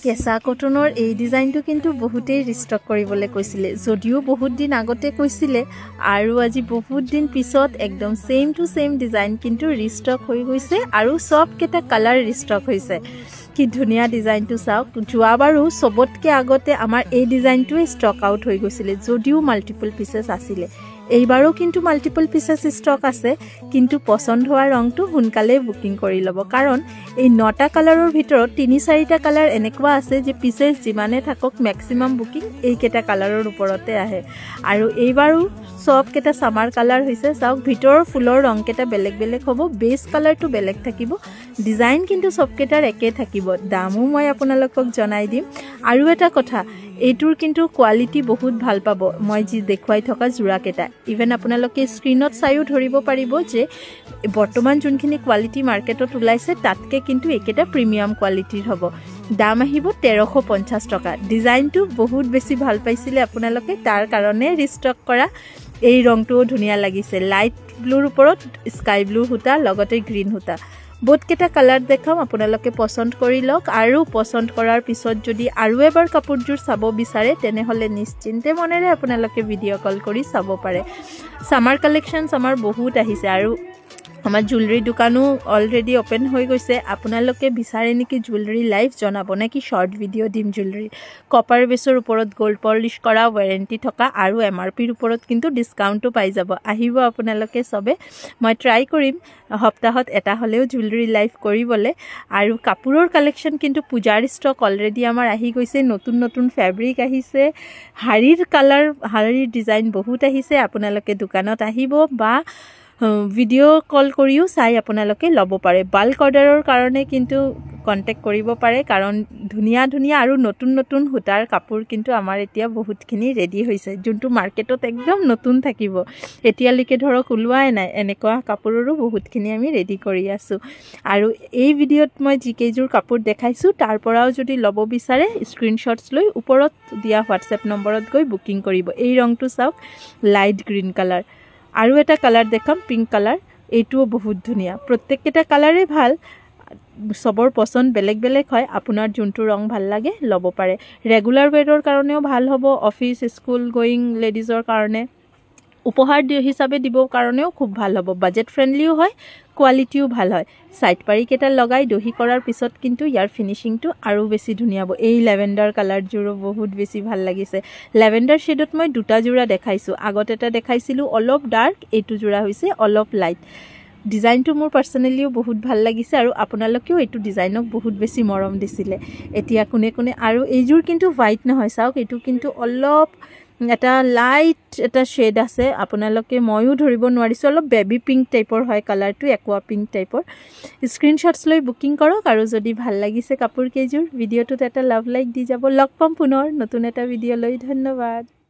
কেঁচা কটনৰ এই ডিজাইনটো কিন্তু বহুতেই ৰিষ্টক কৰিবলৈ কৈছিলে, যদিও বহুত দিন আগতে কৈছিলে আৰু আজি বহুত দিন পিছত একদম সেম টু সেম ডিজাইন কিন্তু ৰিষ্টক হৈ গৈছে আৰু সবকেইটা কালাৰ ৰিষ্টক হৈছে। কি ধুনীয়া ডিজাইনটো চাওক। যোৱাবাৰো সবতকৈ আগতে আমাৰ এই ডিজাইনটোৱে ষ্টক আউট হৈ গৈছিলে, যদিও মাল্টিপল পিচেছ আছিলে। এইবাৰো কিন্তু মাল্টিপল পিচেছ ষ্টক আছে, কিন্তু পছন্দ হোৱা ৰংটো সোনকালে বুকিং কৰি ল'ব, কাৰণ এই 9টা কালাৰৰ ভিতৰত 3-4টা কালাৰ এনেকুৱা আছে যে পিচেছ যিমানে থাকক মেক্সিমাম বুকিং এইকেইটা কালাৰৰ ওপৰতে আহে। আৰু এইবাৰো সবকেইটা সামাৰ কালাৰ হৈছে। চাওক ভিতৰৰ ফুলৰ ৰংকেইটা বেলেগ বেলেগ হ'ব, বেছ কালাৰটো বেলেগ থাকিব, ডিজাইন কিন্তু সবকেইটাৰ একে থাকিব। দামো মই আপোনালোকক জনাই দিম। আৰু এটা কথা, এইটোৰ কিন্তু কোৱালিটি বহুত ভাল পাব। মই যি দেখুৱাই থকা জোৰাকেইটা ইভেন আপোনালোকে স্ক্ৰীনত চাইও ধৰিব পাৰিব যে বৰ্তমান যোনখিনি কোৱালিটি মাৰ্কেটত ওলাইছে তাতকৈ কিন্তু এইকেইটা প্ৰিমিয়াম কোৱালিটিৰ হ'ব। দাম আহিব 1350 টকা। ডিজাইনটো বহুত বেছি ভাল পাইছিলে আপোনালোকে, তাৰ কাৰণে ৰিষ্টক কৰা। এই ৰংটোও ধুনীয়া লাগিছে, লাইট ব্লুৰ ওপৰত স্কাই ব্লু সূতা, লগতে গ্ৰীণ সূতা। বহুতকেইটা কালাৰ দেখাম, আপোনালোকে পচন্দ কৰি লওক। আৰু পচন্দ কৰাৰ পিছত যদি আৰু এবাৰ কাপোৰযোৰ চাব বিচাৰে তেনেহ'লে নিশ্চিন্তে মনেৰে আপোনালোকে ভিডিঅ' কল কৰি চাব পাৰে। সামাৰ কালেকশ্যনছ আমাৰ বহুত আহিছে আৰু আমাৰ জুৱেলাৰী দোকানো অলৰেডি ওপেন হৈ গৈছে। আপোনালোকে বিচাৰে নেকি জুৱেলাৰী লাইভ, জনাব নেকি শৰ্ট ভিডিঅ' দিম জুৱেলাৰী। কপাৰ বেছৰ ওপৰত গ'ল্ড পলিছ কৰা, ৱাৰেণ্টি থকা আৰু MRPৰ ওপৰত কিন্তু ডিছকাউণ্টো পাই যাব। আহিব আপোনালোকে চবে, মই ট্ৰাই কৰিম সপ্তাহত এটা হ'লেও জুৱেলাৰী লাইভ কৰিবলৈ। আৰু কাপোৰৰ কালেকশ্যন কিন্তু পূজাৰ ষ্টক অলৰেডি আমাৰ আহি গৈছে, নতুন নতুন ফেব্ৰিক আহিছে, শাড়ীৰ কালাৰ, শাড়ীৰ ডিজাইন বহুত আহিছে। আপোনালোকে দোকানত আহিব বা ভিডিঅ' কল কৰিও চাই আপোনালোকে ল'ব পাৰে। বাল্ক অৰ্ডাৰৰ কাৰণে কিন্তু কণ্টেক্ট কৰিব পাৰে, কাৰণ ধুনীয়া ধুনীয়া আৰু নতুন নতুন সূতাৰ কাপোৰ কিন্তু আমাৰ এতিয়া বহুতখিনি ৰেডি হৈছে, যোনটো মাৰ্কেটত একদম নতুন থাকিব। এতিয়ালৈকে ধৰক ওলোৱাই নাই, এনেকুৱা কাপোৰৰো বহুতখিনি আমি ৰেডি কৰি আছোঁ। আৰু এই ভিডিঅ'ত মই যিকেইযোৰ কাপোৰ দেখাইছোঁ তাৰ পৰাও যদি ল'ব বিচাৰে স্ক্ৰীনশ্বটছ লৈ ওপৰত দিয়া হোৱাটছএপ নম্বৰত গৈ বুকিং কৰিব। এই ৰংটো চাওক, লাইট গ্ৰীণ কালাৰ। আৰু এটা কালাৰ দেখাম, পিংক কালাৰ। এইটোও বহুত ধুনীয়া, প্ৰত্যেককেইটা কালাৰেই ভাল, চবৰ পচন্দ বেলেগ বেলেগ হয়। আপোনাৰ যোনটো ৰং ভাল লাগে ল'ব পাৰে। ৰেগুলাৰ ৱেৰৰ কাৰণেও ভাল হ'ব, অফিচ স্কুল গোয়িং লেডিজৰ কাৰণে, উপহাৰ হিচাপে দিবৰ কাৰণেও খুব ভাল হ'ব। বাজেট ফ্ৰেণ্ডলিও হয়, কোৱালিটিও ভাল হয়। ছাইড পাৰিকেইটা লগাই দহি কৰাৰ পিছত কিন্তু ইয়াৰ ফিনিচিংটো আৰু বেছি ধুনীয়া হ'ব। এই লেভেণ্ডাৰ কালাৰযোৰো বহুত বেছি ভাল লাগিছে। লেভেণ্ডাৰ শ্বেডত মই 2টা যোৰা দেখাইছোঁ, আগত এটা দেখাইছিলোঁ অলপ ডাৰ্ক, এইটো যোৰা হৈছে অলপ লাইট। ডিজাইনটো মোৰ পাৰ্চনেলিও বহুত ভাল লাগিছে আৰু আপোনালোকেও এইটো ডিজাইনক বহুত বেছি মৰম দিছিলে। এতিয়া কোনে কোনে, আৰু এইযোৰ কিন্তু হোৱাইট নহয়, চাওক এইটো কিন্তু অলপ এটা লাইট এটা শ্বেড আছে, আপোনালোকে ময়ো ধৰিব নোৱাৰিছোঁ, অলপ বেবী পিংক টাইপৰ হয় কালাৰটো, একুৱা পিংক টাইপৰ। স্ক্ৰীনশ্বটছ লৈ বুকিং কৰক। আৰু যদি ভাল লাগিছে কাপোৰ কেইযোৰ, ভিডিঅ'টোত এটা লাভ লাইক দি যাব। লগ পাম পুনৰ নতুন এটা ভিডিঅ' লৈ। ধন্যবাদ।